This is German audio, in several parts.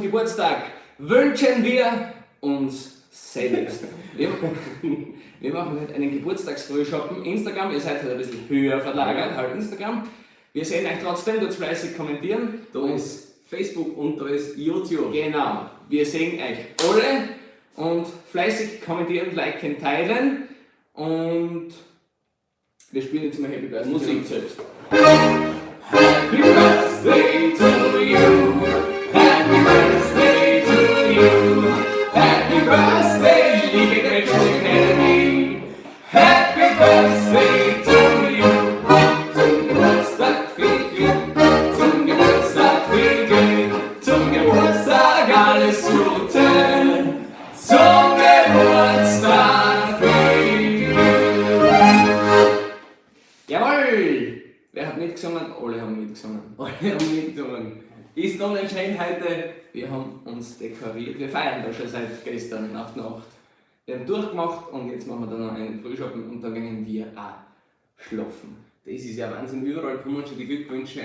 Geburtstag wünschen wir uns selbst. Wir machen heute einen Geburtstagsfrühshoppen. Instagram, ihr seid halt ein bisschen höher verlagert, halt Instagram. Wir sehen euch trotzdem, tut fleißig kommentieren. Da ist Facebook und da ist YouTube. Genau, wir sehen euch alle und fleißig kommentieren, liken, teilen und wir spielen jetzt mal Happy Birthday Musik selbst. Happy Birthday to you, Happy Birthday to you, Happy Birthday, liebe Gretchen Academy, Happy Birthday to you, zum Geburtstag viel Glück, zum Geburtstag viel Glück, zum Geburtstag alles Gute, zum Geburtstag viel Glück. Jawohl! Wer hat mitgesungen? Alle haben mitgesungen. Alle haben mitgesungen. Ist noch schön heute. Wir haben uns dekoriert. Wir feiern da schon seit gestern auf die Nacht. Wir haben durchgemacht und jetzt machen wir da noch einen Frühschoppen und dann gehen wir auch schlafen. Das ist ja Wahnsinn. Überall kommen schon die Glückwünsche.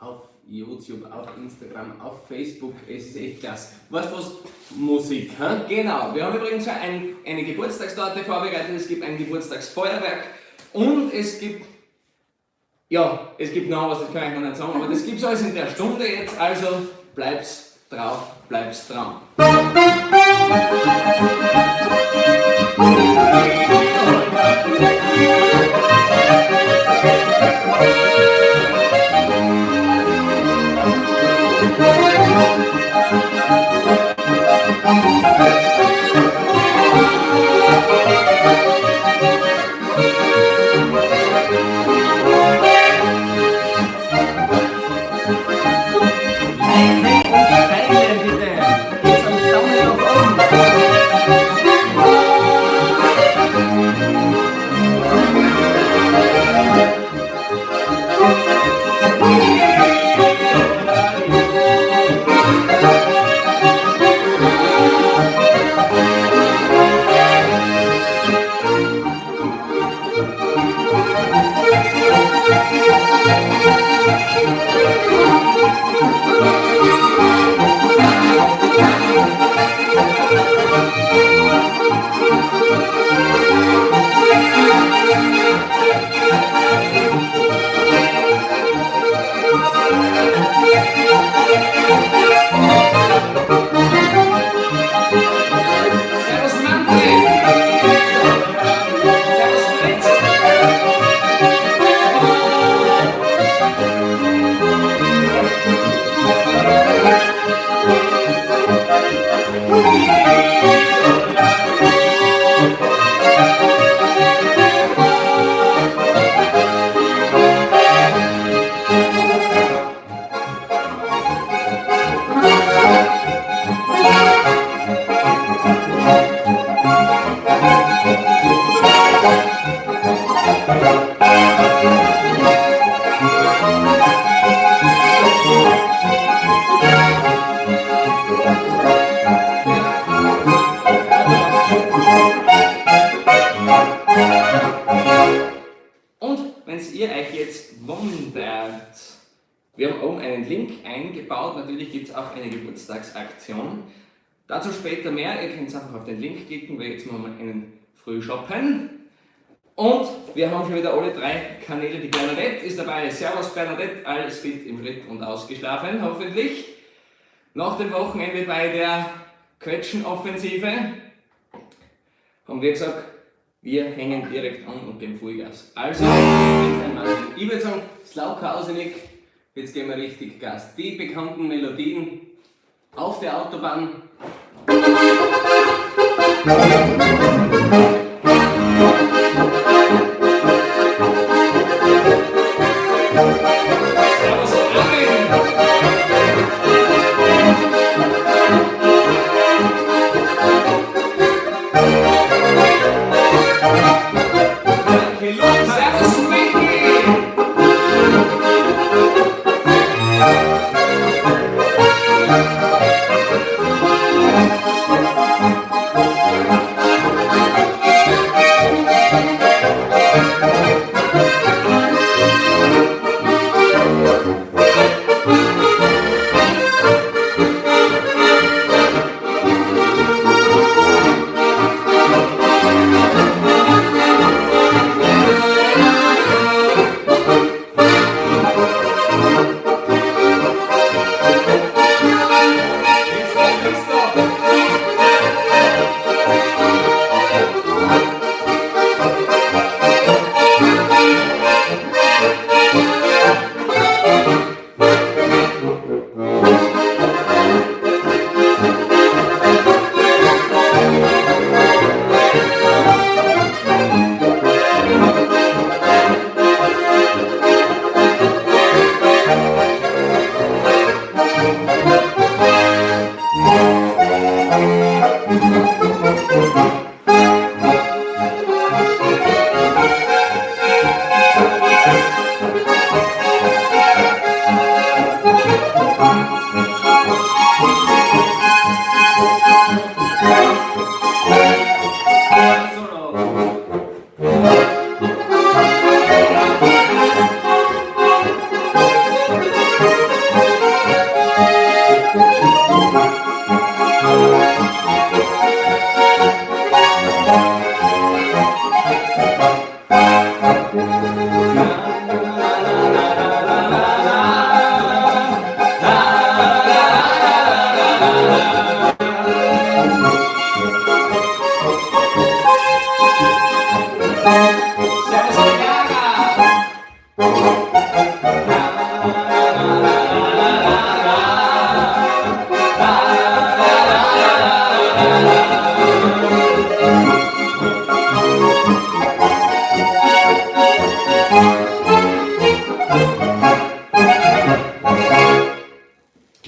Auf YouTube, auf Instagram, auf Facebook. Es ist echt klasse. Weißt du was? Musik, hä? Genau, wir haben übrigens schon eine Geburtstagstorte vorbereitet. Es gibt ein Geburtstagsfeuerwerk und es gibt noch was, das kann ich noch nicht sagen, aber das gibt es alles in der Stunde jetzt, also bleibt's drauf, bleibt's dran. Wir haben oben einen Link eingebaut, natürlich gibt es auch eine Geburtstagsaktion. Dazu später mehr, ihr könnt einfach auf den Link klicken, weil jetzt machen wir einen Frühshoppen. Und wir haben schon wieder alle 3 Kanäle, die Bernadette ist dabei. Servus Bernadette, alles fit im Schritt und ausgeschlafen, hoffentlich. Nach dem Wochenende bei der Quetschen-Offensive haben wir gesagt, wir hängen direkt an und geben Vollgas. Also, ich würde sagen, Slaukausenig, jetzt gehen wir richtig Gas. Die bekannten Melodien auf der Autobahn.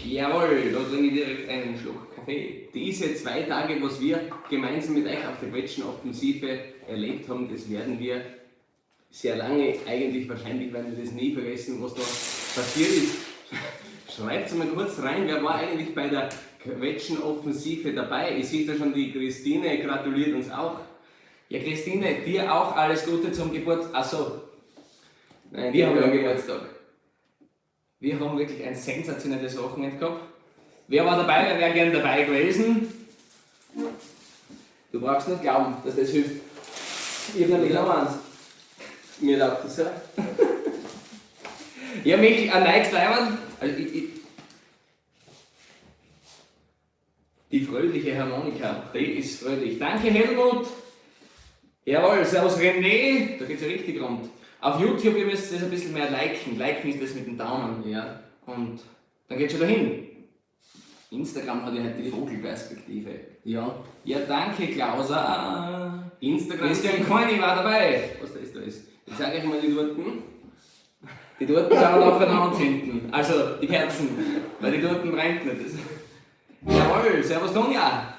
Jawohl, da trinke ich direkt einen Schluck Kaffee. Diese 2 Tage, was wir gemeinsam mit euch auf der Quetschen-Offensive erlebt haben, das werden wir sehr lange, eigentlich wahrscheinlich werden wir das nie vergessen, was da passiert ist. Schreibt mal kurz rein, wer war eigentlich bei der Quetschen-Offensive dabei? Ich sehe da schon, die Christine gratuliert uns auch. Ja, Christine, dir auch alles Gute zum Geburtstag. Achso, Nein, wir haben ja Geburtstag. Wir haben wirklich ein sensationelles Wochenende gehabt. Wer war dabei? Wer wäre gern dabei gewesen? Du brauchst nicht glauben, dass das hilft. Ich habe nämlich noch eins. Mir taugt das ja. Ja, wirklich ein neues Leibwand. Also die fröhliche Harmonika, die ist fröhlich. Danke Helmut. Jawohl, servus René. Da geht es ja richtig rund. Auf YouTube, ihr müsst das ein bisschen mehr liken. Liken ist das mit dem Daumen. Ja. Und dann geht schon dahin. Instagram hat ja halt die Vogelperspektive. Ja. Ja, danke Klausa. Instagram. Christian Koini war dabei. Was da ist, da ist. Ich sage euch mal die Dorten. Die Torten schauen aufeinander hinten. Also die Kerzen. Weil die Torten brennt nicht. Jawohl, servus Donja.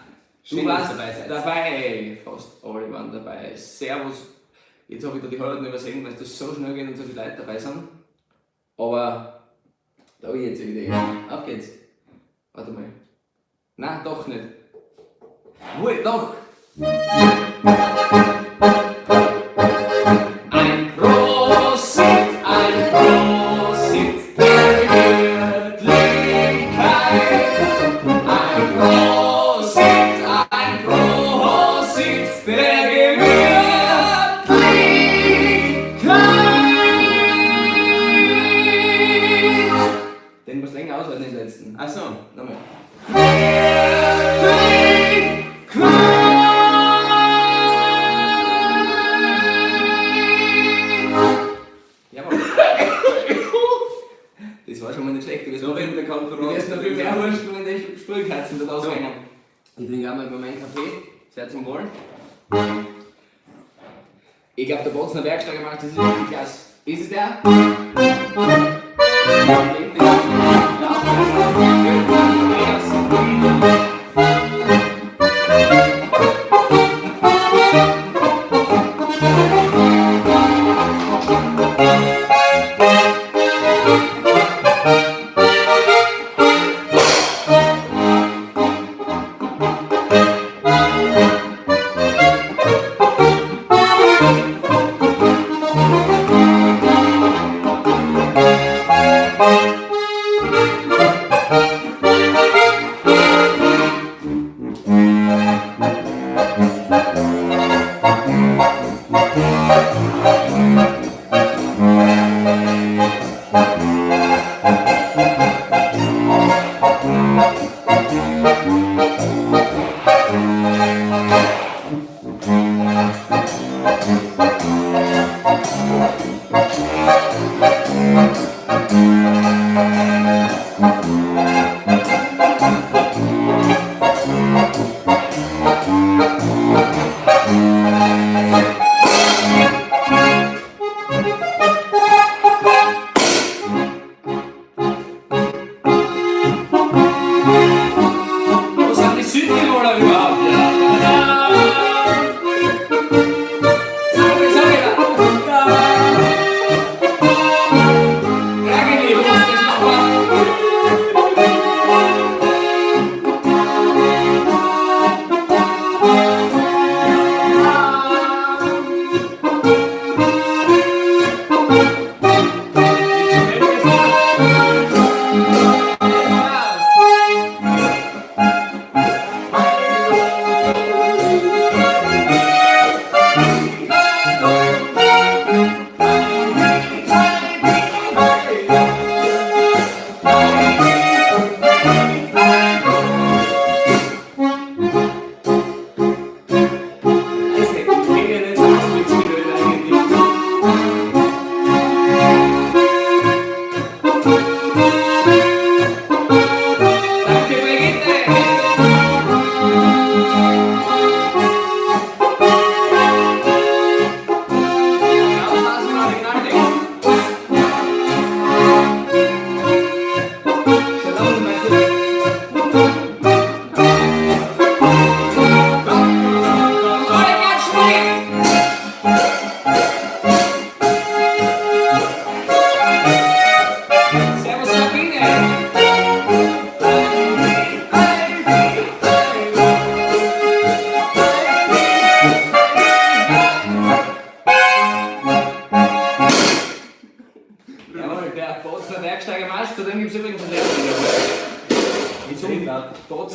Du Schön, dass warst ihr dabei seid. dabei. Fast alle waren dabei. Servus. Jetzt habe ich da die Hälfte übersehen, weil es so schnell geht und so viele Leute dabei sind. Aber da habe ich jetzt eine Idee. Auf geht's. Warte mal. Nein, doch nicht. Wohl, doch. Ein Prosit der Gemütlichkeit. Ein Prosit der Gemütlichkeit. Den muss länger aushalten, den letzten. Achso. Nochmal. Jawohl. Das war schon mal nicht schlecht. Du wirst noch viel mehr Wurst, wenn die Sprühkerzen da raushängen. Ich trinke auch mal bei meinem Kaffee. Sehr zum Wohl. Ich glaube, der Botzner Werkstatt gemacht, das ist wirklich klasse. Ist es der?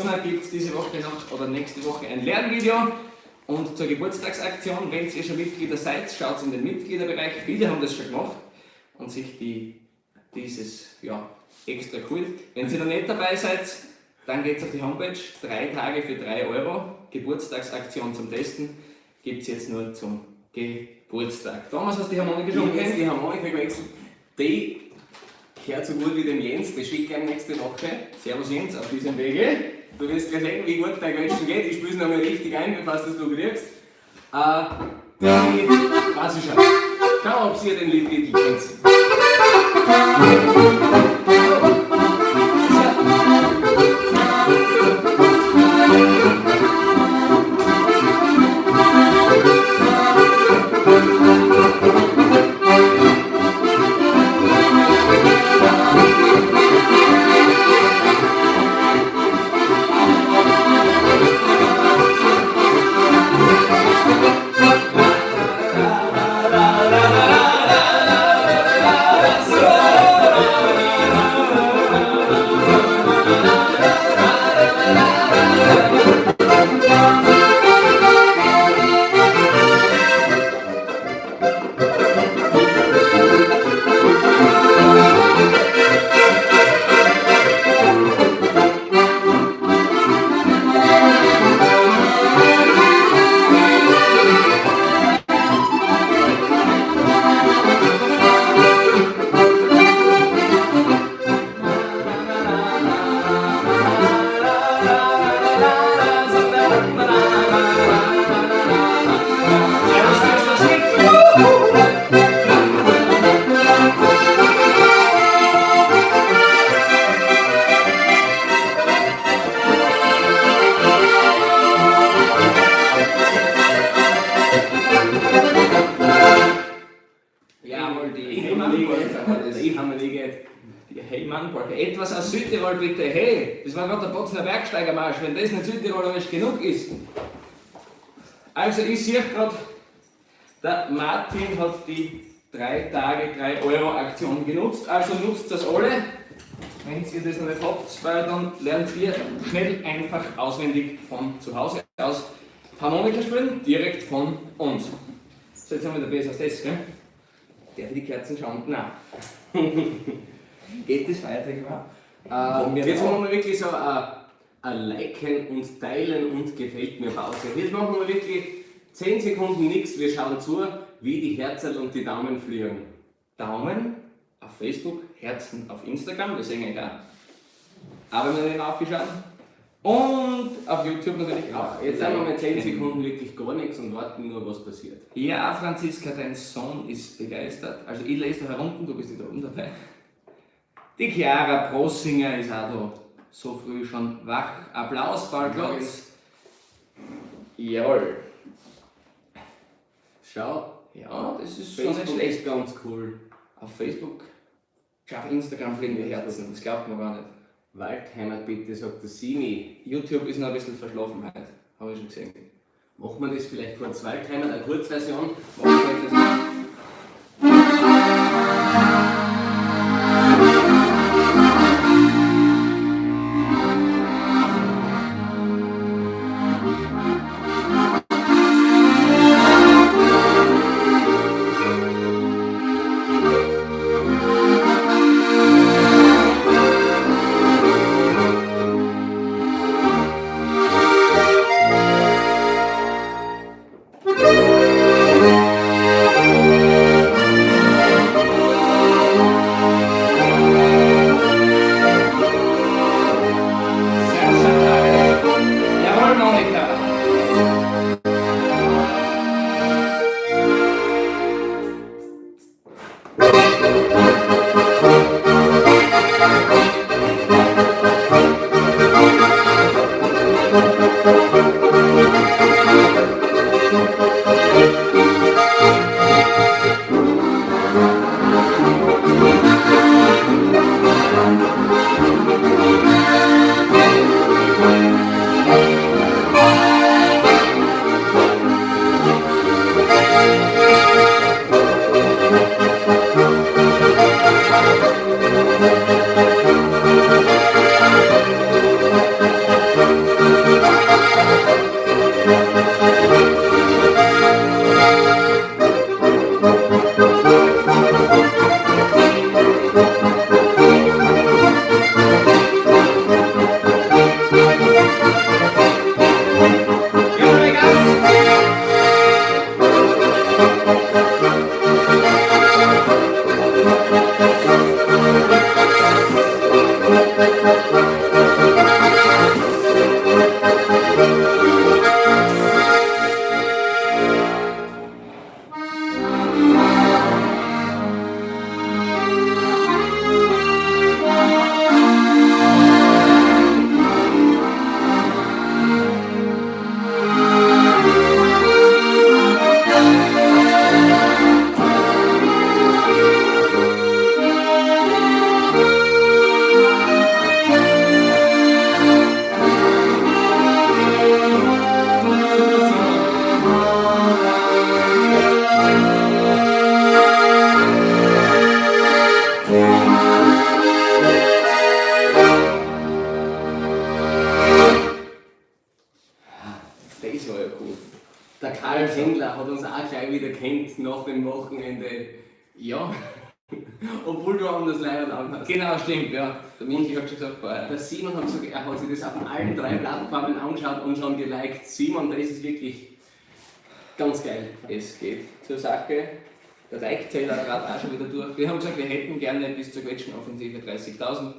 Bozner gibt es diese Woche noch oder nächste Woche ein Lernvideo. Und zur Geburtstagsaktion, wenn ihr schon Mitglieder seid, schaut in den Mitgliederbereich. Viele haben das schon gemacht und sich dieses extra cool. Wenn ihr noch nicht dabei seid, dann geht auf die Homepage. 3 Tage für 3 Euro. Geburtstagsaktion zum Testen gibt es jetzt nur zum Geburtstag. Thomas, hast du die Harmonika schon Ich habe die Harmonika gewechselt. Die gehört so gut wie dem Jens, das schicke ich ihm nächste Woche. Servus Jens, auf diesem Wege. Du wirst gleich sehen, wie gut dein Quetschen geht. Ich spiele es nochmal richtig ein, bevor du es kriegst. Was ist schon? Schau, ob ihr den Liedtitel kennt. Etwas aus Südtirol bitte, hey, das war gerade der Bozner Bergsteigermarsch, wenn das nicht südtirolerisch genug ist. Also ich sehe gerade, der Martin hat die 3 Tage 3 Euro Aktion genutzt, also nutzt das alle, wenn ihr das noch nicht habt, weil dann lernt ihr schnell einfach auswendig von zu Hause aus Harmonika spielen, direkt von uns. So, jetzt haben wir da besser als das, gell? Darf ich die Kerzen schauen? Nein. Geht das weiter überhaupt? Jetzt machen wir wirklich so ein Liken und Teilen und gefällt mir Pause. Jetzt machen wir wirklich 10 Sekunden nichts, wir schauen zu, wie die Herzen und die Daumen fliegen. Daumen auf Facebook, Herzen auf Instagram, wir sehen ja auch. Aber wenn wir den aufschauen. Und auf YouTube natürlich auch. Jetzt haben wir mal 10 Sekunden wirklich gar nichts und warten nur, was passiert. Ja, Franziska, dein Sohn ist begeistert. Also ich lese da herunten, du bist da oben dabei. Die Chiara Prossinger ist auch da so früh schon wach. Applaus, Paul Klotz. Jawohl. Schau. Ja, das ist Facebook schon nicht schlecht. ist ganz cool. Auf Facebook, auf Instagram fliegen die Herzen, das glaubt man gar nicht. Waldheimer bitte, sagt der Simi. YouTube ist noch ein bisschen verschlafen heute, habe ich schon gesehen. Machen wir das vielleicht kurz Waldheimer, eine Kurzversion? Machen wir das. Das war ja cool. Der Karl Händler hat uns auch gleich wieder kennt nach dem Wochenende. Ja, Obwohl du anders leider anhast. genau, stimmt, ja. Der Michi hat schon gesagt, boah, Der Simon hat gesagt, er hat sich das auf allen 3 Plattformen angeschaut und schon geliked. Simon, das ist wirklich ganz geil. es geht zur Sache. Der Like-Zähler gerade auch schon wieder durch. Wir haben gesagt, wir hätten gerne bis zur Quetschenoffensive 30.000.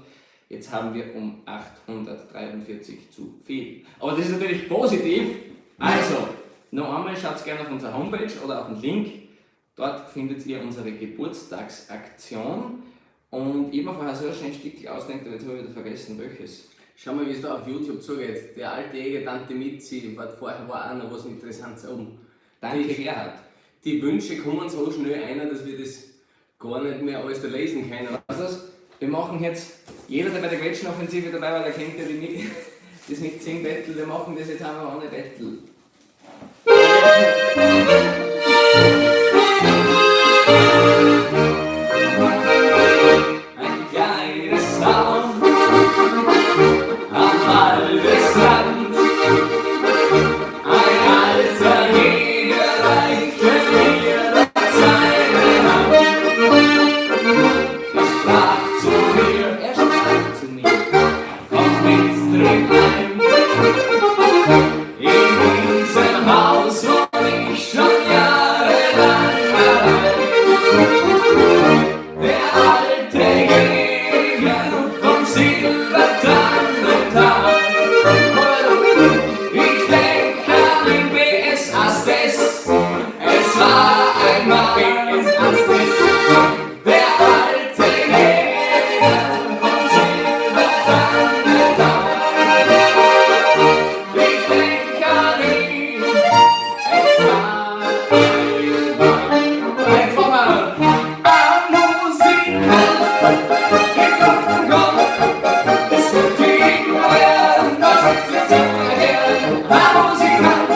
Jetzt haben wir um 843 zu viel. Aber das ist natürlich positiv. Also, noch einmal schaut gerne auf unsere Homepage oder auf den Link. Dort findet ihr unsere Geburtstagsaktion. Und ich habe mir vorher so ein Stück ausdenkt, aber jetzt habe ich wieder vergessen, welches. Schau mal, wie es da auf YouTube zugeht. Der alte Jäger-Tante Mitzi, vorher war auch noch was Interessantes oben. Danke, Gerhard. Die Wünsche kommen so schnell ein, dass wir das gar nicht mehr alles da lesen können. Also, wir machen jetzt, jeder, der bei der Quetschenoffensive dabei war, der kennt ja das mit Sing-Battle, wir machen das jetzt einfach ohne Battle. Ein kleines Haus am Waldesrand, ein alter Jäger reichte mir seine Hand. Er sprach zu mir, komm mit, tritt ein. In diesem Haus wohn ich schon jahrelang allein. Der alte Jäger vom Silbertannental. Ich denk an den BS Astes, es war einmal BS Astes. Der alte Jäger vom Silbertannental. Ich denk an ihn, es war einmal. Jetzt kommen wir am Musikhals, wir klopfen Kopf, es wird Krieg werden, das ist jetzt immer her. Am Musikhals,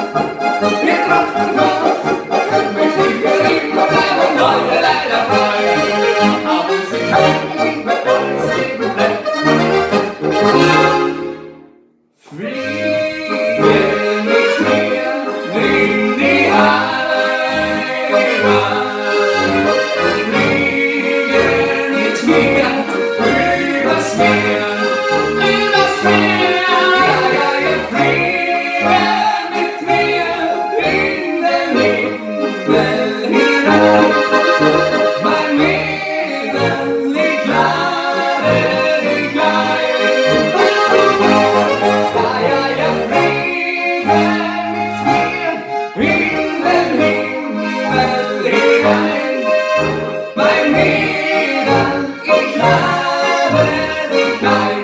wir klopfen Kopf, möchte ich für immer bleiben, Leute leider frei. Am Musikhals, ich mit uns leben bleibt. Fliege mit mir in die Heimat. Fliege mit mir übers Meer. Übers Meer. Ja, ja, fliege mit mir in den Himmel hinein. Mein Leben liegt ledig ein. Ja, ja, ja, fliege mit mir in den Himmel hinein. Mein Mädel, ich lade dich ein.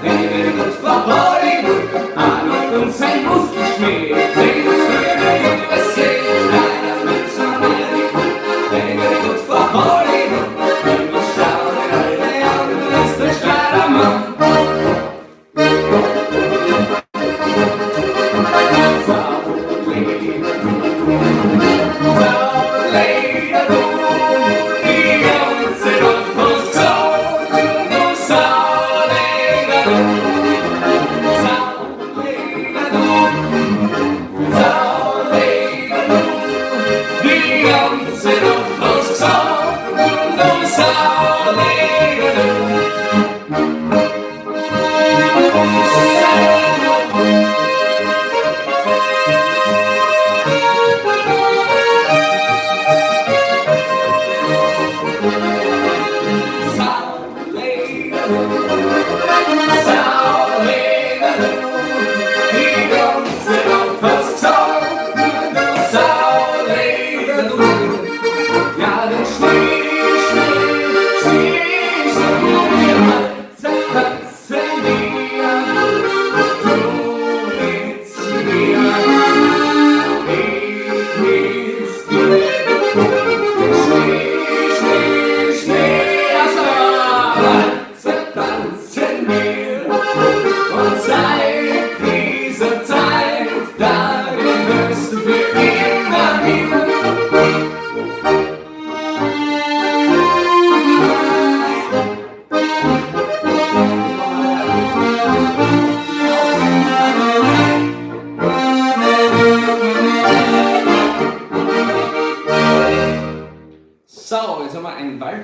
Very good for Hollywood. Arnold und sein Muskelschmied. Famous for the USA. Very good for Hollywood. Immer schauen alle an, du bist der Schlagermann.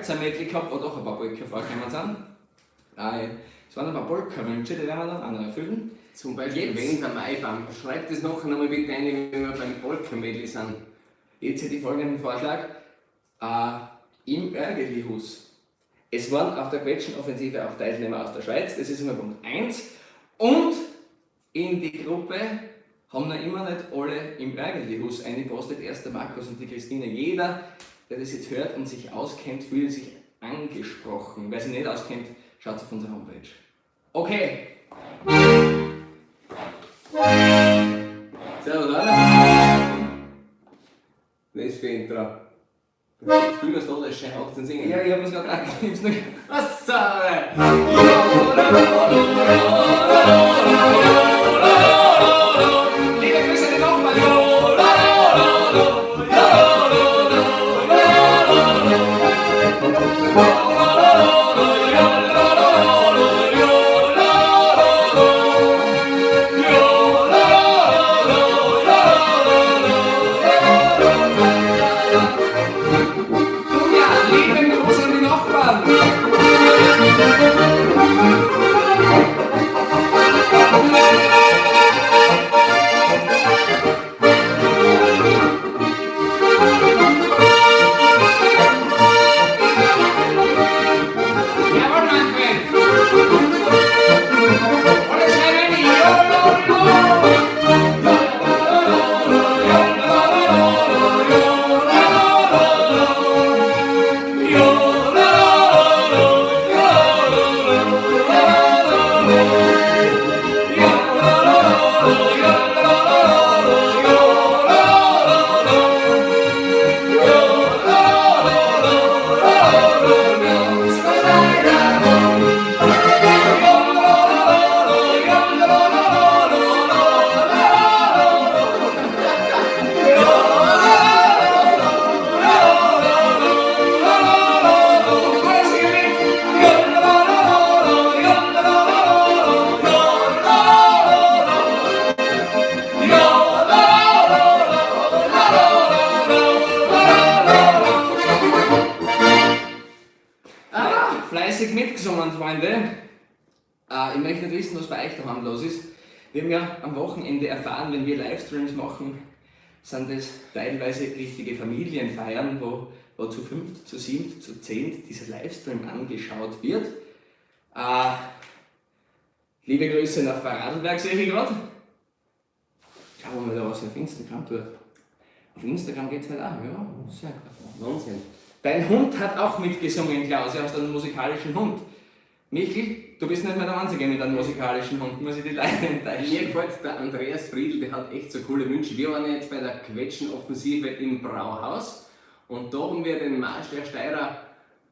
Walzer-Medley gehabt, wo doch ein paar Polka vorgekommen sind. Es waren ein paar Polka-Wünsche, die werden wir dann auch noch erfüllen. Zum Beispiel wegen der Maibaum. Schreibt das nachher nochmal bitte ein, wenn wir beim Polka-Medley sind. Jetzt hätte ich folgenden Vorschlag. Im Örgeli-Hus. Es waren auf der Quetschen-Offensive auch Teilnehmer aus der Schweiz, das ist immer Punkt 1. Und in die Gruppe haben noch immer nicht alle im Örgeli-Hus eingepostet, erst der Markus und die Christine. Jeder, der das jetzt hört und sich auskennt, fühlt sich angesprochen. Wer sich nicht auskennt, schaut auf unsere Homepage. Okay. Servus, oder? Das ist für Intro. Spielen wir es da, das schön auch zu singen. Ja, ich hab es gerade angeknipst. Was soll Liebe Grüße an den Nachbarn. Fleißig mitgesungen, Freunde. Ich möchte nicht wissen, was bei euch daheim los ist. Wir haben ja am Wochenende erfahren, wenn wir Livestreams machen, sind das teilweise richtige Familienfeiern, wo zu 5, zu 7, zu 10 dieser Livestream angeschaut wird. Liebe Grüße nach Vorarlberg, sehe ich gerade. Schauen wir mal da, was auf Instagram tut. Auf Instagram geht es halt auch, ja, sehr gut. Wahnsinn. Dein Hund hat auch mitgesungen, Klaus, du hast einen musikalischen Hund. Michel, du bist nicht mehr der Einzige mit einem musikalischen Hund, muss ich die Leine Mir enttäuschen. gefällt der Andreas Friedl, der hat echt so coole Wünsche. Wir waren jetzt bei der Quetschen-Offensive im Brauhaus und da haben wir den Marsch der Steirer,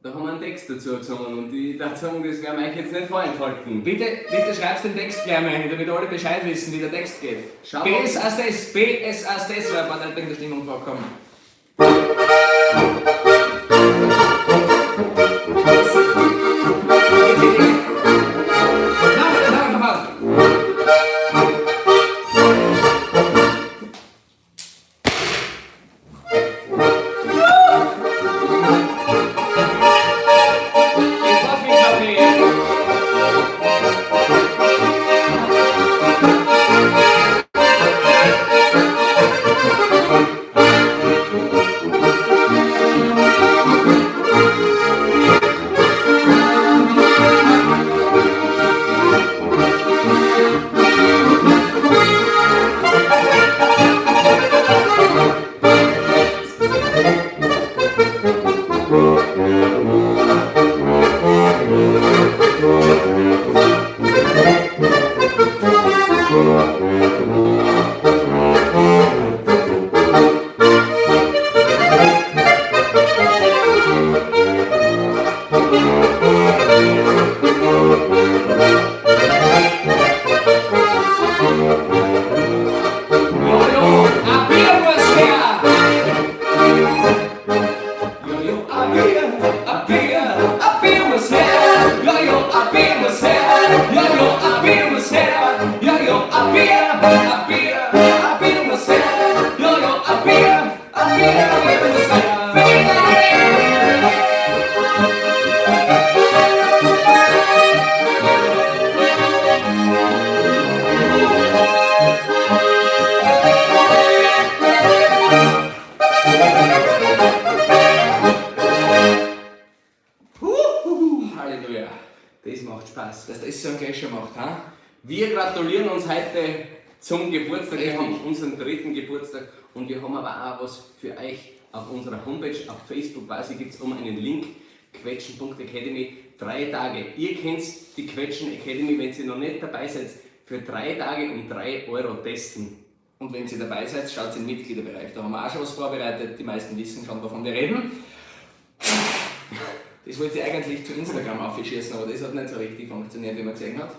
da haben wir einen Text dazu gesungen und ich dachte sagen, das werden wir euch jetzt nicht vorenthalten. Bitte schreibst den Text gleich mal hin, damit alle Bescheid wissen, wie der Text geht. Schau BS als das, weil man nicht in der Stimmung vorkommen. Wir gratulieren uns heute zum Geburtstag. Wir Richtig. haben unseren 3. Geburtstag und wir haben aber auch was für euch auf unserer Homepage, auf Facebook quasi gibt es einen Link, quetschen.academy, 3 Tage. Ihr kennt die Quetschen Academy, wenn ihr noch nicht dabei seid, für 3 Tage um 3 Euro testen. Und wenn ihr dabei seid, schaut in den Mitgliederbereich. Da haben wir auch schon was vorbereitet. Die meisten wissen schon, wovon wir reden. Das wollte ich eigentlich zu Instagram aufschießen, aber das hat nicht so richtig funktioniert, wie man gesehen hat.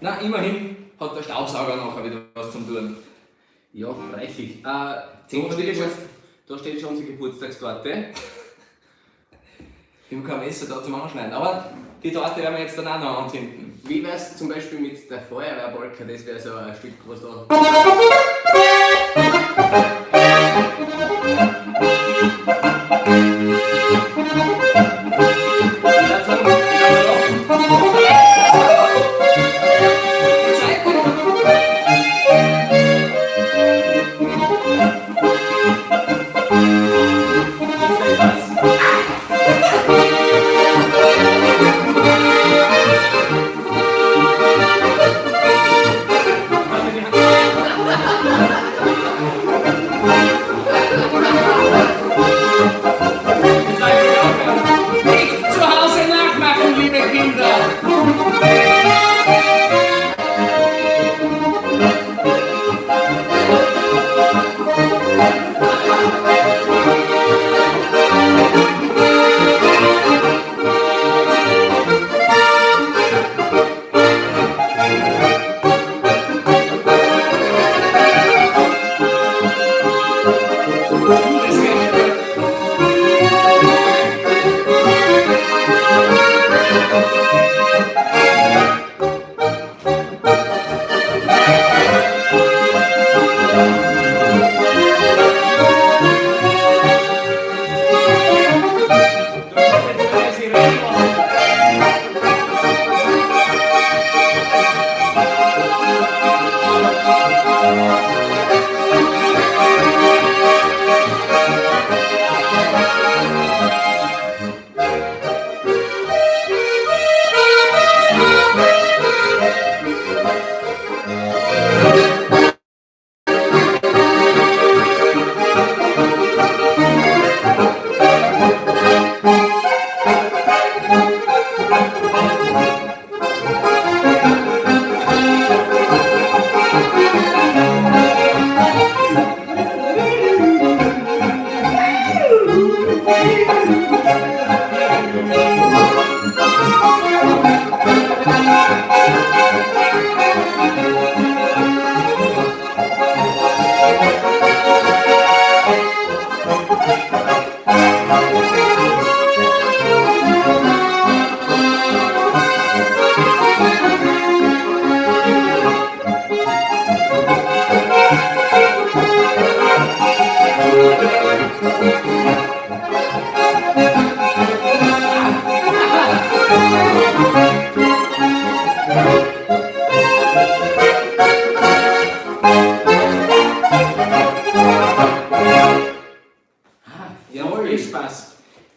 Na, immerhin hat der Staubsauger nachher wieder was zum tun. Ja, reichlich. Da steht schon unsere Geburtstagstorte. Ich habe kein Messer da zum Anschneiden, aber die Torte werden wir jetzt dann auch noch anzünden. Wie wäre es zum Beispiel mit der Feuerwehrwolke? Das wäre so ein Stück, was da. Nicht zu Hause nachmachen, liebe Kinder!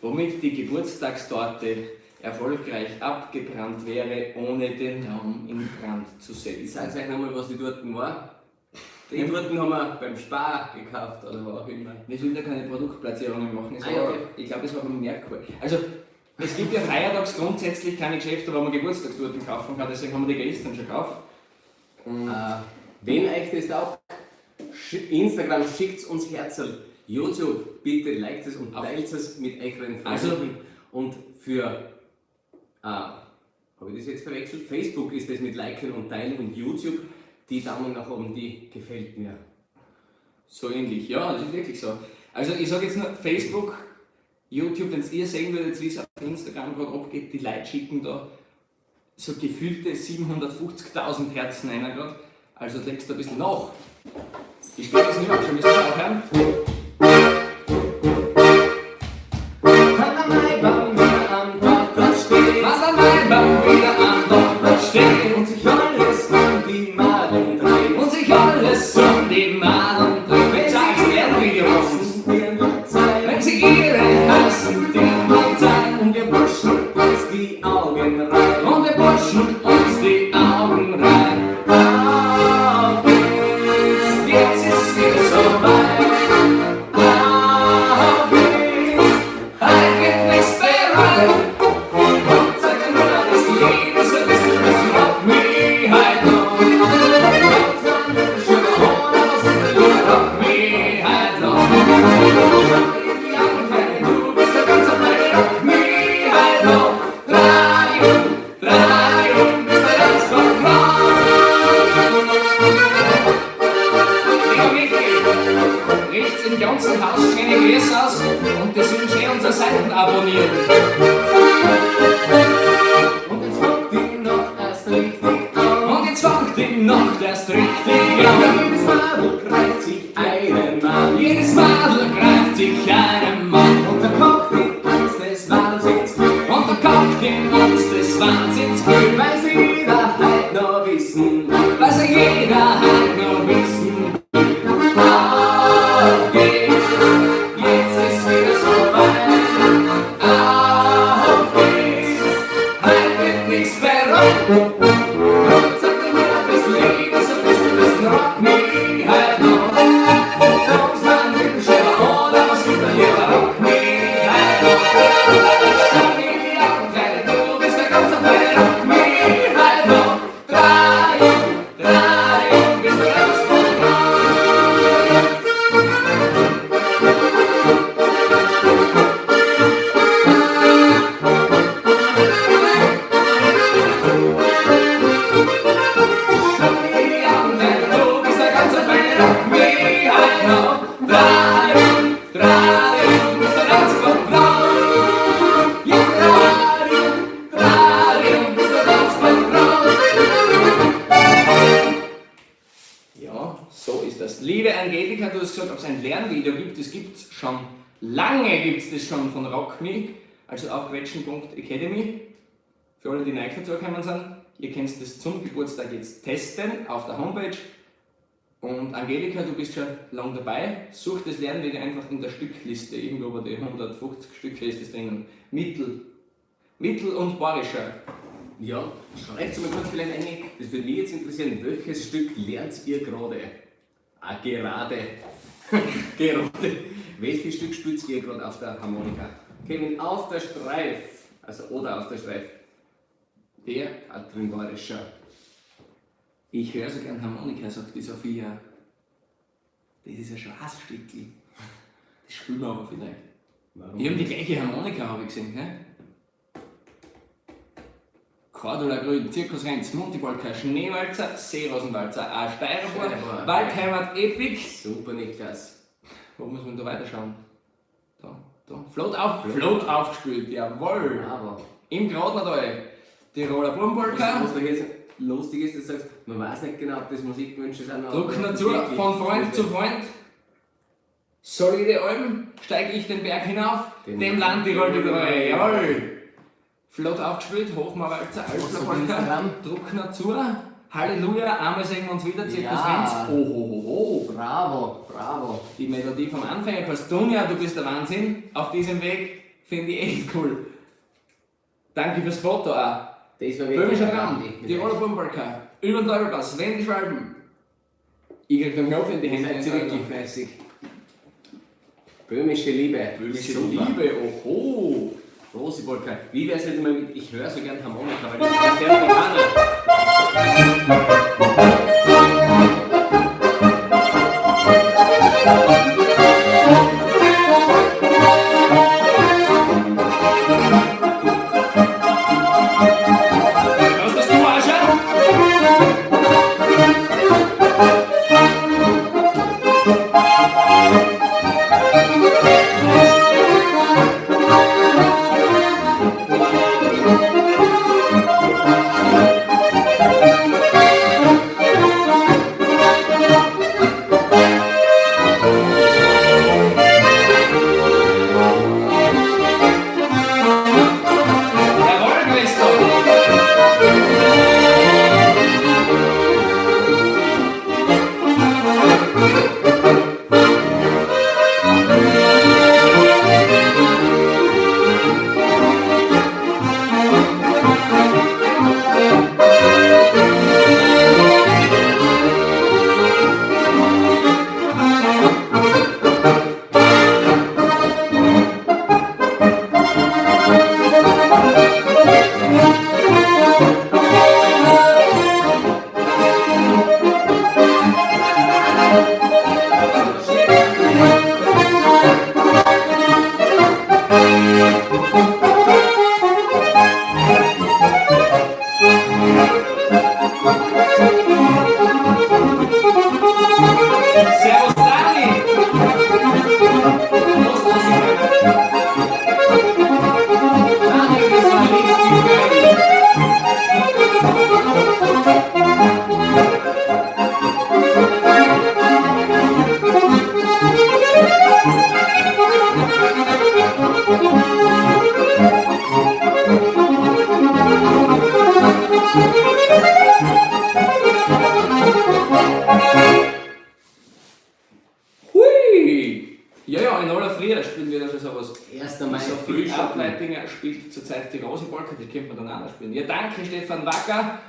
Womit die Geburtstagstorte erfolgreich abgebrannt wäre, ohne den Raum in Brand zu Ich setzen. sage euch nochmal, was die Torten war. Die Torten haben wir beim Spar gekauft oder wo auch immer. Wir sollen ja keine Produktplatzierungen machen, Ah, ja, okay. ich glaube, es war beim Merkur. Also, es gibt ja feiertags grundsätzlich keine Geschäfte, wo man Geburtstagstorten kaufen kann, deswegen haben wir die gestern schon gekauft. Wenn euch das taugt, Instagram schickt uns Herzl. YouTube, bitte liked es und teilt es mit euren Freunden. Also- Und für, habe ich das jetzt verwechselt? Facebook ist das mit Liken und Teilen und YouTube, die Daumen nach oben, die gefällt mir. So ähnlich, ja, das ist wirklich so. Also ich sage jetzt nur Facebook, YouTube, wenn ihr sehen würdet, wie es auf Instagram gerade abgeht, die Leute schicken da so gefühlte 750.000 Herzen rein gerade. Also legst du ein bisschen nach. Ich spiele das nicht mehr, schon müssen wir auch hören. Was an Maibaum wieder am Dorfplatz steht Und sich alles um die Maden dreht. und sich alles um die Malen dreht. Wenn sie als Lernvideos, wenn sie ihre heißen Dinge zeigen Und wir Burschen uns die Augen rein. und wir pushen uns die Augen abonnieren. Und jetzt fängt die Nacht erst richtig an. Und jetzt fängt die Nacht erst richtig an. Jedes Madel greift sich einen Mann. Jedes Madel greift sich einen Mann. Und da kocht die Angst des Wahnsinns Glück. Und da kocht in uns des Wahnsinns Glück. Weil sie jeder halt noch wissen will. Weiß ja jeder halt noch wissen. Auf geht's, jetzt ist wieder so weit. Auf geht's, Halt wird nichts bereut. sag mir mal ein bisschen Liebe, so ein bisschen Rock me halt noch. Da muss man mit dem Schäfer oder was ist da hier? Rock me halt noch. Schau mir die Augen, Kleine, du bist der ganze Feine. Rock me halt noch. Drei, bist du ganz voll drauf. Schau mir die Augen, Kleine, du bist der ganze Feine. Rock me halt noch. Drei, bist du ganz voll drauf. Ja, drei, bist du ganz voll drauf. Ja, so ist das. Liebe Angelika, du hast gesagt, ob es ein Lernvideo gibt. Es gibt schon lange, gibt es das schon von RockMe, also auf quetschen.academy. Für alle, die neu dazugekommen sind, ihr könnt das zum Geburtstag jetzt testen auf der Homepage. Und Angelika, du bist schon lang dabei. Such das Lernvideo einfach in der Stückliste. Irgendwo bei den 150 Stücke ist das drinnen. Mittel und bayerischer. Ja, schreibt mal kurz vielleicht eine, das würde mich jetzt interessieren, welches Stück lernt ihr gerade? Ah, gerade. Gerade. Welches Stück spielt ihr gerade auf der Harmonika? Kevin, auf der Streif. Also, oder auf der Streif. Der hat drin bayerischer. Ich höre so gern Harmonika, sagt die Sophia. Das ist ein Schwarzstückchen. Das spielen wir aber vielleicht. Warum? Wir haben die gleiche Harmonika, habe ich gesehen, ne? Cordula Grün, Zirkus Renz, Montibolka, Schneewalzer, Seerosenwalzer, A Steirerbohr, Steirerbohr. Waldheimat Epic. Super, Niklas. Wo muss man da weiterschauen? Da. Float aufgespült, jawohl. Aber, Im Grodnertal, Tiroler Bumpolka. was da jetzt lustig ist, dass du sagst, man weiß nicht genau, ob das Musikwünsche sind. Druck dazu, von Freund zu Freund. Solide Alben, steige ich den Berg hinauf, dem Land Tirol die Treue, jawohl. Flott aufgespielt, Hochmauerwalzer, Alplerpolka, Druck zu, Halleluja, einmal singen wir uns wieder, Zirkus Ja. Renz. Oh. Bravo. Die Melodie vom Anfänger, Pastonia, du bist der Wahnsinn. Auf diesem Weg finde ich echt cool. Danke fürs Foto auch. Das war Böhmischer wirklich Raum, Tiroler Bumpolka, über den Teufelpass, Wendy Schwalben. Ich krieg den Knopf in die Hände. Seid ihr wirklich fleißig. Böhmische Liebe. Super. Liebe, oho. Große Polka. Wie wär's jetzt mal mit, ich höre so gern Harmonika, weil das ist der Amerikaner. Was bist du, Ascha? in aller Früh spielen wir da schon sowas. 1. Mai So viel Frühschoppen. Ableitinger spielt zurzeit die Rosi Polka, die könnte man dann auch noch spielen. Ja, danke Stefan Wacker.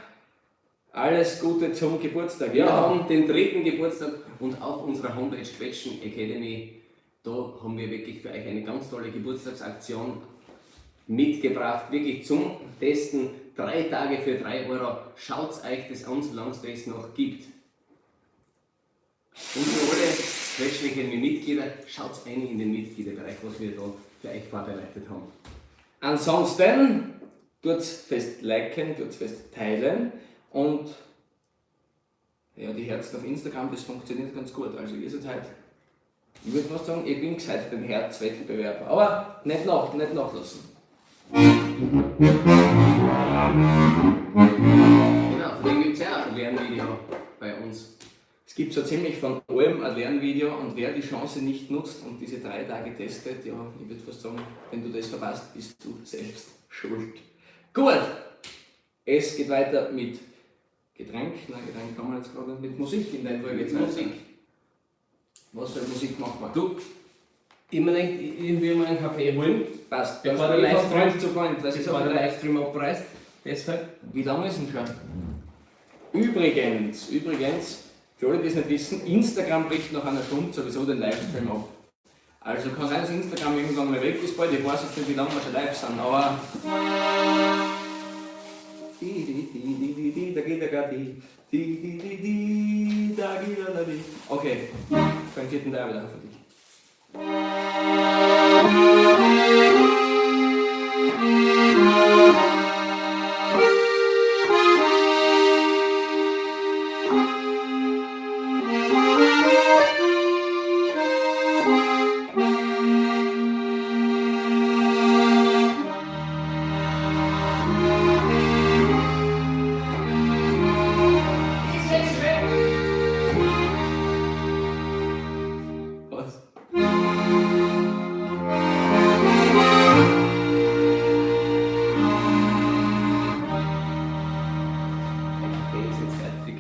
Alles Gute zum Geburtstag. Wir Ja, haben den 3. Geburtstag und auf unserer Homepage Quetschen Academy, da haben wir wirklich für euch eine ganz tolle Geburtstagsaktion mitgebracht, wirklich zum Testen. 3 Tage für 3 Euro. Schaut euch das an, solange es das noch gibt. Und für alle Quetschen Academy Mitglieder, schaut ein in den Mitgliederbereich, was wir da für euch vorbereitet haben. ansonsten tut's fest liken, tut's fest teilen und ja, die Herzen auf Instagram, das funktioniert ganz gut. Also ihr seid halt, ich würde fast sagen, ich bin gesagt den Herzwettbewerb, aber nicht nachlassen. Genau, von dem gibt es ja auch ein Lernvideo bei uns. Es gibt so ziemlich von allem ein Lernvideo und wer die Chance nicht nutzt und diese 3 Tage testet, ja, ich würde fast sagen, wenn du das verpasst, bist du selbst schuld. Gut, es geht weiter mit Getränk. Nein, Getränk kann man jetzt gerade nicht, mit Musik in deinem Fall. Mit Jetzt Musik. Was für Musik machen wir? Du, ich will mal einen Kaffee holen, Passt. bevor der Von Livestream, Freund zu Freund. Das ist bevor auch der der Livestream abreißt. Deshalb. Wie lange ist denn schon? Übrigens, für alle, die es nicht wissen, Instagram bricht nach einer Stunde sowieso den Livestream ab. Also kann sein, dass Instagram irgendwann mal weg ist bald. Ich weiß jetzt nicht, wie lange wir schon live sind, aber... Da geht der gerade die. Okay, für den 4. Teil wieder für dich. Was? Okay, ist jetzt fertig.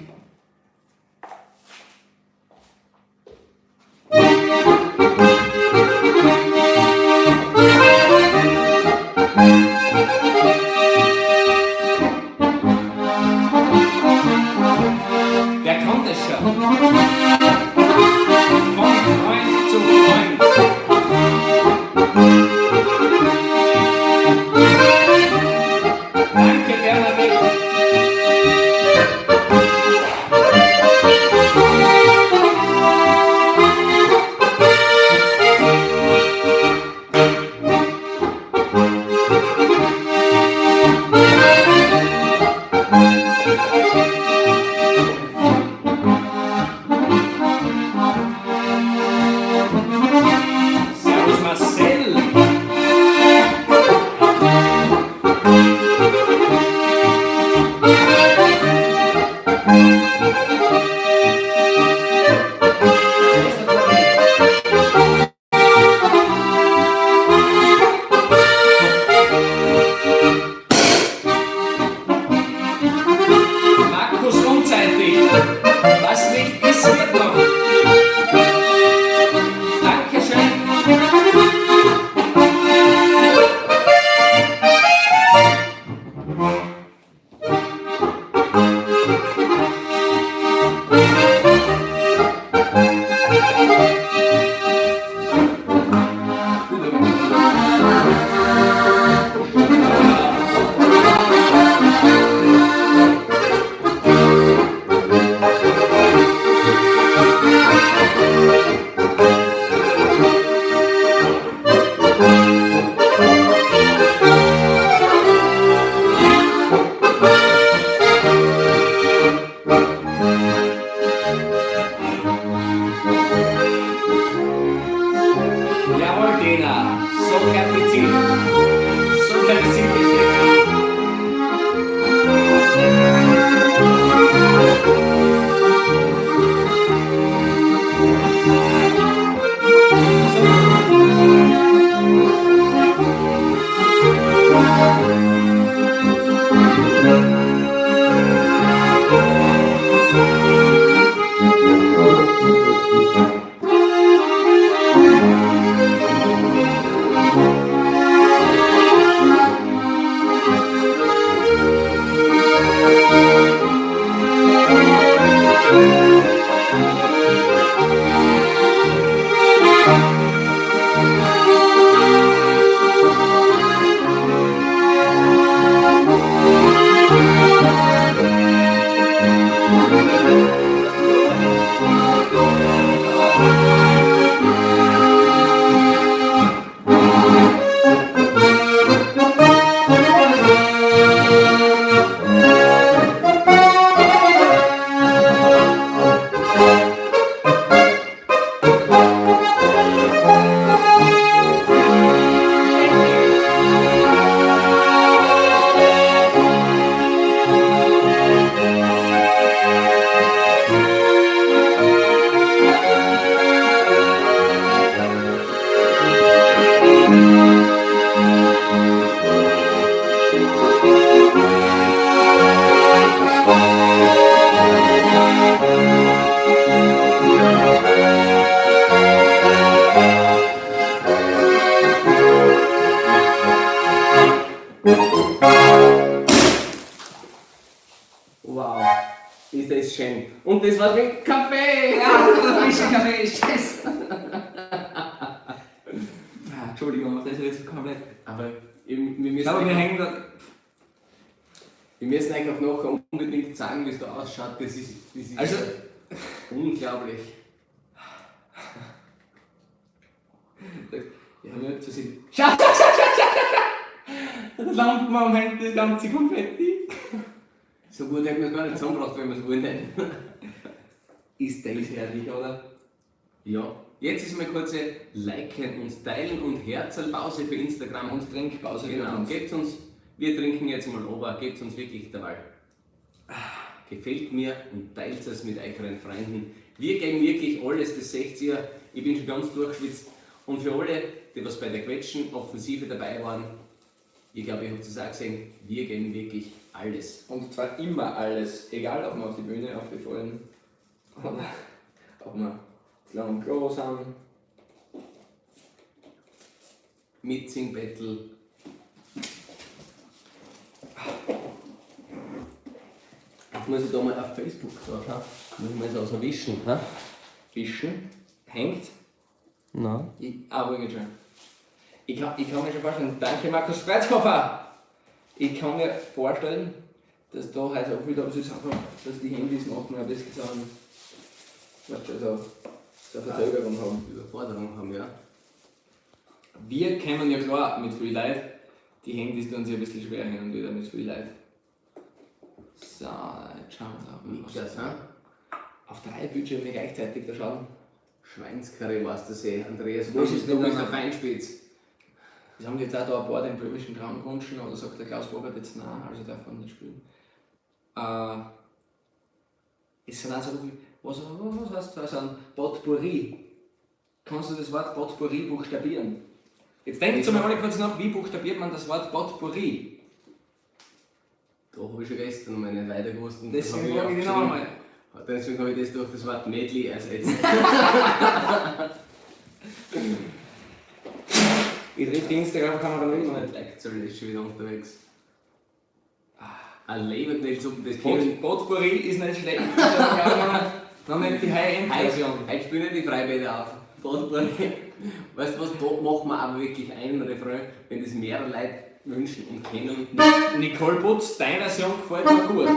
Wer kann das schon? Von Freund zu Freund. Danke, Bernadette. Servus Marcel. Markus unzeitig. Was nicht ist, wird noch. Dankeschön. ist schön. Und das war's mit Kaffee! Ja, der frische Kaffee ist das. Entschuldigung, das ist jetzt komplett. Aber wir müssen, Aber wir hängen da. wir müssen eigentlich auch nachher unbedingt sagen, wie es da ausschaut. Das ist Also, unglaublich. wir haben ja zu sehen. Schau! Das Lampen hängt das ganze Konfetti. So gut hätten wir es gar nicht zusammengebracht, wenn wir es wollen. Ist das herrlich, oder? Ja, jetzt ist mal kurze Liken und Teilen und Herzerpause für Instagram. Und Trinkpause. Genau, gebt uns, wir trinken jetzt mal over, gebt uns wirklich dabei. Gefällt mir und teilt es mit euren Freunden. Wir geben wirklich alles, das seht ihr. Ich bin schon ganz durchgeschwitzt. Und für alle, die was bei der Quetschen-Offensive dabei waren, ich glaube, ich habe es auch gesehen, wir geben wirklich alles. Und zwar immer alles. Egal, ob wir auf die Bühne aufgefallen oder ob wir zu lang am Klo sind. Mit Sing-Battle. Jetzt muss ich da mal auf Facebook da schauen. Muss ich mal so erwischen. Ha? Wischen. Hängt. Nein. Ruhig schon. Ich kann mir schon vorstellen, danke Markus Spreizkoffer! Ich kann mir vorstellen, dass da heute auch wieder was ist, einfach, dass die Handys machen ein bisschen so eine Verzögerung haben. Überforderung haben, ja. Wir kommen ja klar mit Free Live, die Handys tun sich ein bisschen schwer hin und wieder mit Free Live. So, jetzt schauen wir Wie das, ha? auf 3 Bildschirme gleichzeitig da schauen. Schweinskarre warst du eh, Andreas. Was ist denn du bist da der Feinspitz. Das haben jetzt auch da ein paar den böhmischen Traum gewünscht, oder sagt der Klaus Robert jetzt nein, also darf man nicht spielen. Es sind also, was heißt das? Ein Potpourri. Kannst du das Wort Potpourri buchstabieren? Jetzt denkt mal alle kurz nach, wie buchstabiert man das Wort Potpourri? Da habe ich schon gestern noch nicht weiter gewusst. Und Deswegen hab frage ich dich noch aufgeschrieben. einmal. Deswegen habe ich das durch das Wort Medley ersetzt. Ich triff die Instagram-Kamera noch immer nicht. Leckzoll ist schon wieder unterwegs. Ein Leberknell, das kennen. Potpourri ist nicht schlecht. Noch nicht die High-End-Version. Heute spielen die Freibäder auf. Potpourri. Weißt du was, da machen wir aber wirklich einen Refrain, wenn das mehrere Leute wünschen und kennen. Nicole Putz, deine Version gefällt mir gut.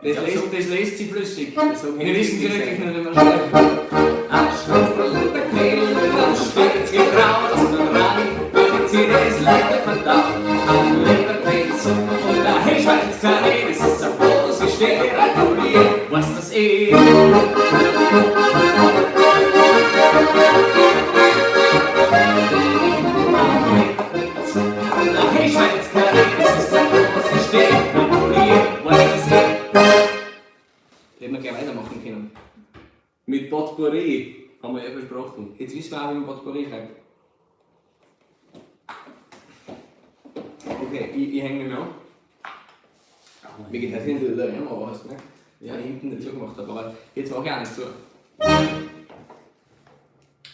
Das lässt sie flüssig. Wir wissen sie wirklich nicht, wie man schreibt. Ein Schnupfen der Quelle, dann steht getraut aus dem Rand, damit sie das Leute verdaut. Am Leberpilz und der Heschweinskarre, das ist ein Floß, ich stehe gratuliert, was das ist. Am Leberpilz und der Heschweinskarre, das ist ein Floß, ich stehe gratuliert, was das ist. Hätten wir gleich weitermachen können. Mit Potpourri haben wir ja versprochen. Jetzt wissen wir auch, wie man Potpourri schreibt. Okay, ich hänge mich mehr an. Vegetation ist der Wärme, aber hast du gemerkt? Ja, ich hinten nicht zugemacht habe, aber jetzt mache ich auch nicht zu.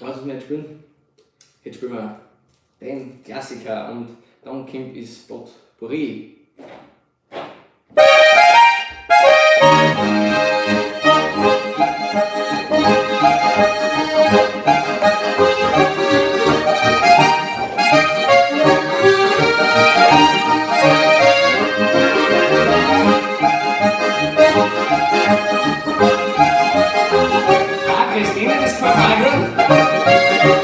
Was wir jetzt spielen? Jetzt spielen wir den Klassiker und dann kommt ist Potpourri. Christine, das gefällt mir gut.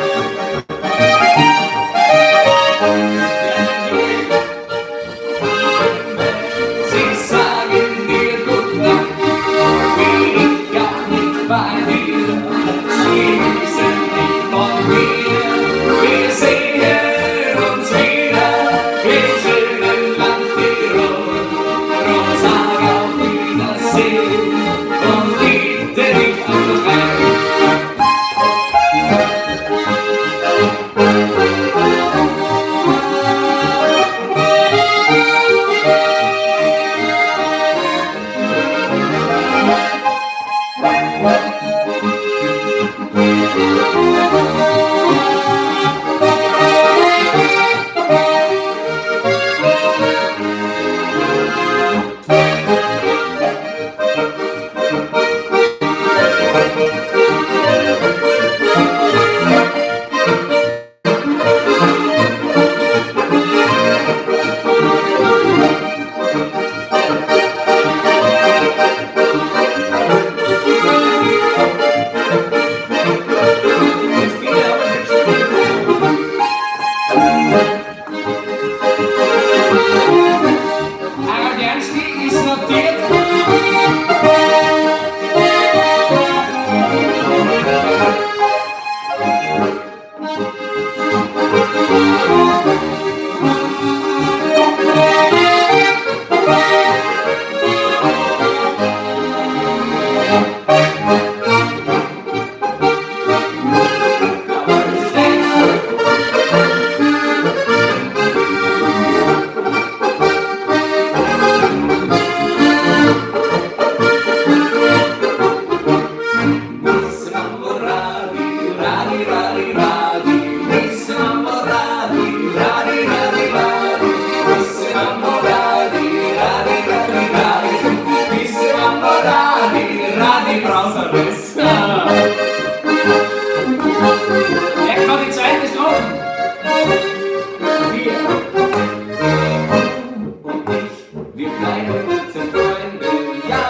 besser. Er kann die zweite Strophe. Wir und ich, wir bleiben gute Freunde. Ja,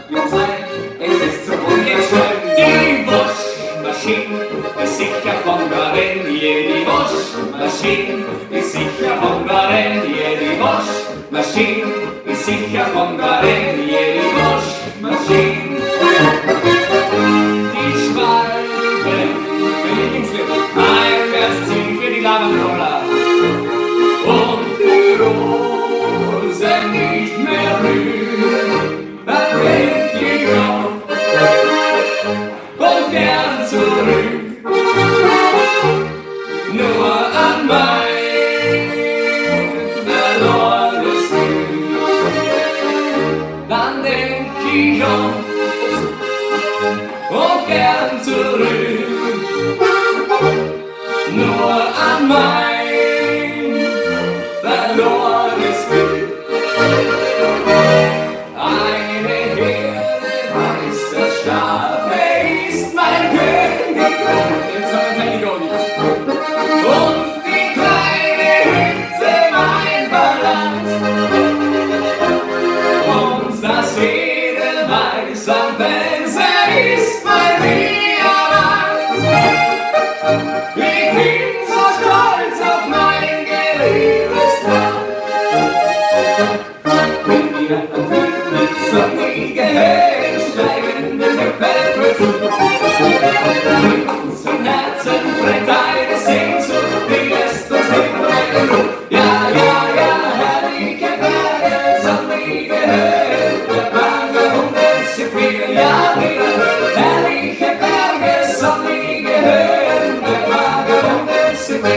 wir zwei, es ist so wunderschön. Die Waschmaschine ist sicher von Garenier. Die Waschmaschine ist sicher von Garenier. Die Waschmaschine ist sicher von Garenier. Die Waschmaschine. Die Schwalbe, mein Lieblingslied. Heimwärts ziehen für die Lavandola. Und die Rose nicht mehr blühen. Dann denk ich auf und gern zurück. Nur an mein verlorenes Glück. Dann denk ich auf und gern zurück. Nur an mein verlorenes Glück. Eine Herde weißer Schafe ist mein König. Jetzt haben wir es eigentlich. Und die kleine Hütte mein Palast. Und das Edelweiß am Fenster ist mein Diamant. Ich bin so stolz auf mein geliebtes Land. Wenn wir an die sonnige Höhe steigen, wenn wir Pferd in unserem Herzen brennt eine Sehnsucht, die lässt uns hinbringen. Ja, ja, ja, herrliche Berge, sonnige Höhe, der Wanderhunden sind wir, ja, wir. Herrliche Berge, sonnige Höhe, der Wanderhunden sind wir.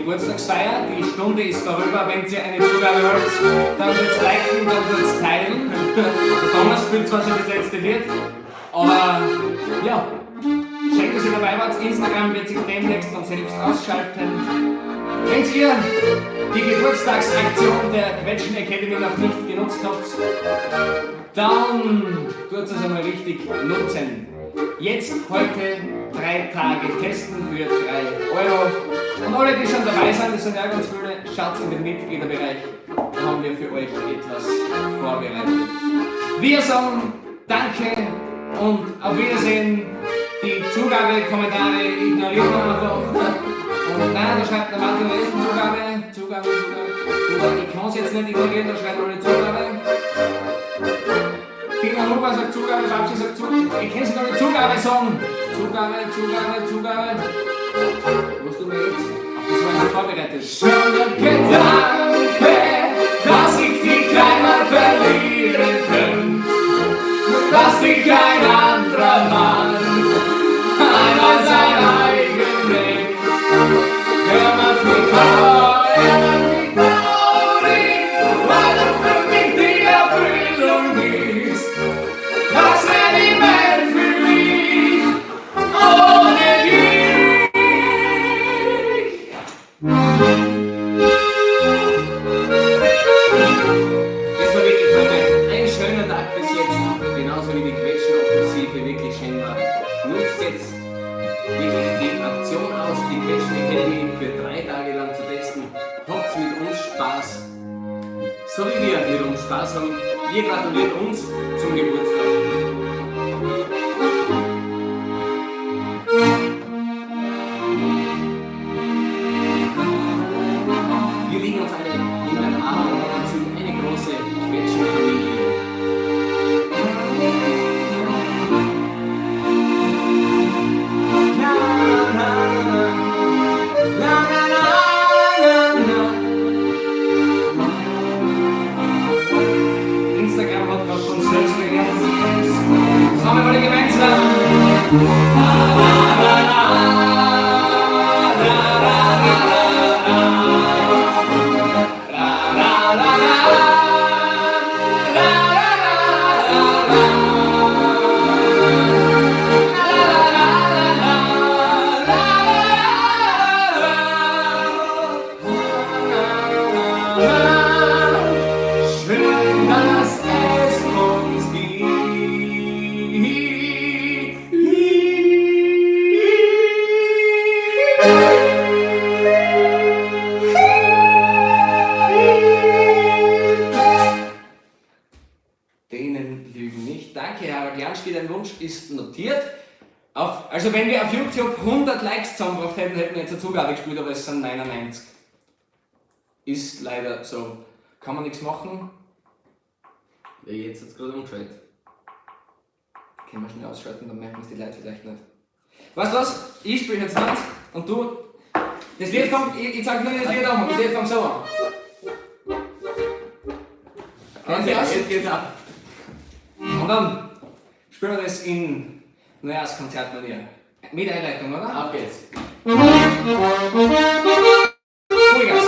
Geburtstagsfeier. Die Stunde ist vorüber. Wenn ihr eine Zugabe wollt, dann wird's liken, dann wird's teilen. Der Thomas spielt zwar schon das letzte Lied, aber ja, schön, dass ihr dabei wart. Instagram wird sich demnächst von selbst ausschalten. Wenn ihr die Geburtstagsaktion der Quetschen Academy noch nicht genutzt habt, dann tut es einmal richtig nutzen. Jetzt heute 3 Tage testen für 3 €. Und alle, die schon dabei sind, das sind ja ganz viele, schaut in den Mitgliederbereich, da haben wir für euch etwas vorbereitet. Wir sagen Danke und auf Wiedersehen. Die Zugabekommentare ignorieren wir einfach. Und nein, da schreibt der Martin Lesen Zugabe. Ich kann es jetzt nicht ignorieren, da schreibt alle Zugabe. Tina Huber sagt Zugabe, Babsi sagt Zugabe. Ich kann es noch nicht Zugabe sagen. Zugabe. Was du mir jetzt? Auf das war ich vorbereitet. Schon der Gedanke, dass ich dich einmal verlieren könnte. Dass dich ein anderer Mann einmal sein eigen nennt. Er macht mich traurig, weil er für mich die Erfüllung ist. Was wäre die Welt für mich ohne dich? Das war wirklich ein schöner Tag bis jetzt, genauso wie die Quetschen-Offensive wirklich schön war. Nutzt jetzt wirklich die Aktion aus, die Quetschen Academy für 3 Tage lang zu testen. Habt mit uns Spaß, so wie wir mit uns Spaß haben. Wir gratulieren uns zum Geburtstag. Wir liegen uns alle in den Armen und sind eine große Quetschen-Familie. Instagram hat gerade schon selbst bewertet. Das haben wir alle gemeinsam. Schön, dass es uns gibt. Denen lügen nicht. Danke, Harald Janschke, dein Wunsch ist notiert. Also wenn wir auf YouTube 100 Likes zusammengebracht hätten, hätten wir jetzt eine Zugabe gespielt, aber es sind 99. Ist leider so. Kann man nichts machen. Ja, jetzt hat es gerade umgeschaltet. Können wir schnell ausschalten, dann merken es die Leute vielleicht nicht. Weißt du was? Ich spiele jetzt nicht und du. Das Lied fängt, ich sag nur das Lied an, das Lied fängt so an. Okay, jetzt geht's ab. Und dann spielen wir das in Neujahrskonzertmanier. Mit Einleitung, oder? Auf geht's. Vollgas.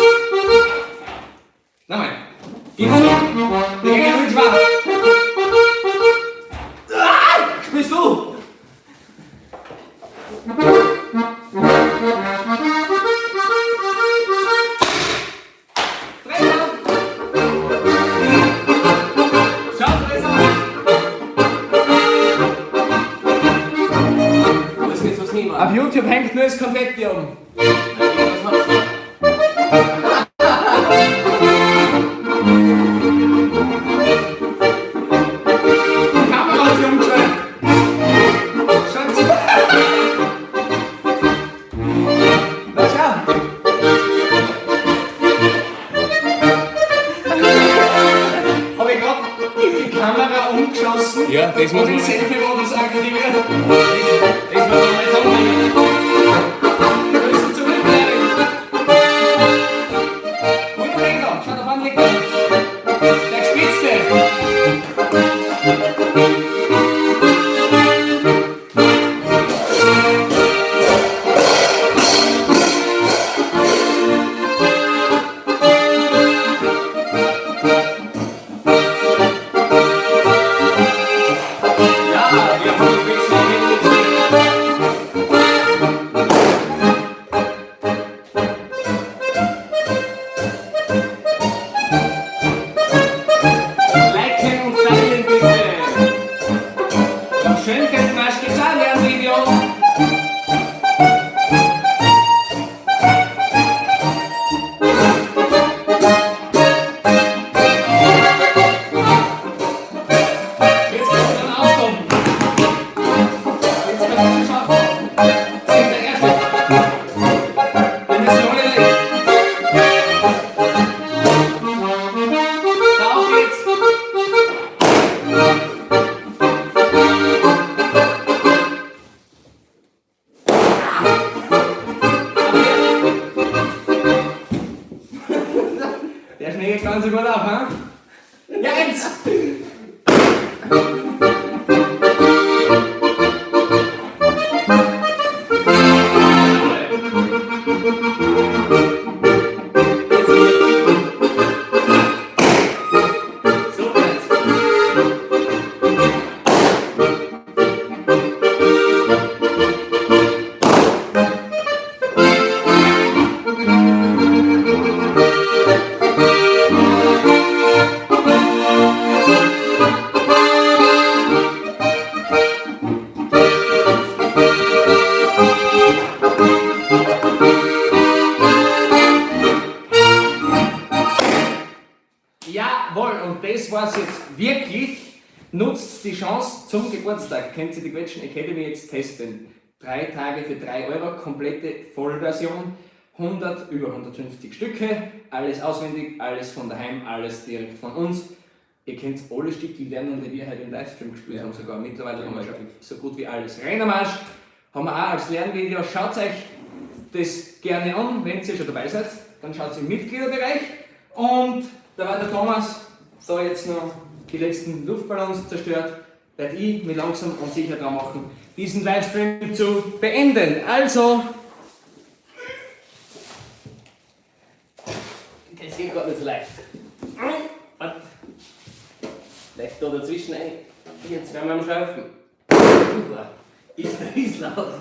Nochmal. Gib's so. Wir gehen mit schwach. Spielst du? Auf YouTube hängt nur das Konfetti um. Die Kamera hat sich umgeschaltet. Schaut zu. Na schau. Habe ich gerade die Kamera umgeschossen? Ja, das muss und den man. Selfie-Modus aktiviert. Das muss man jetzt anbringen. Wir müssen zurückbleiben. so gut auf, ha? Ja, jetzt! Jawohl, und das war's jetzt wirklich. Nutzt die Chance zum Geburtstag. Könnt ihr die Quetschen Academy jetzt testen. 3 Tage für 3 Euro, komplette Vollversion. Über 150 Stücke. Alles auswendig, alles von daheim, alles direkt von uns. Ihr könnt alle Stücke lernen, die wir heute im Livestream gespielt haben. Sogar mittlerweile haben wir schon so gut wie alles. Rennermarsch haben wir auch als Lernvideo. Schaut euch das gerne an, wenn ihr schon dabei seid. Dann schaut im Mitgliederbereich. Und da war der Thomas so jetzt noch die letzten Luftballons zerstört, werde ich mir langsam und sicher dran machen, diesen Livestream zu beenden. Also, das geht gerade nicht so leicht. Leicht da dazwischen ein. Jetzt werden wir am Schaufen. Ist laut.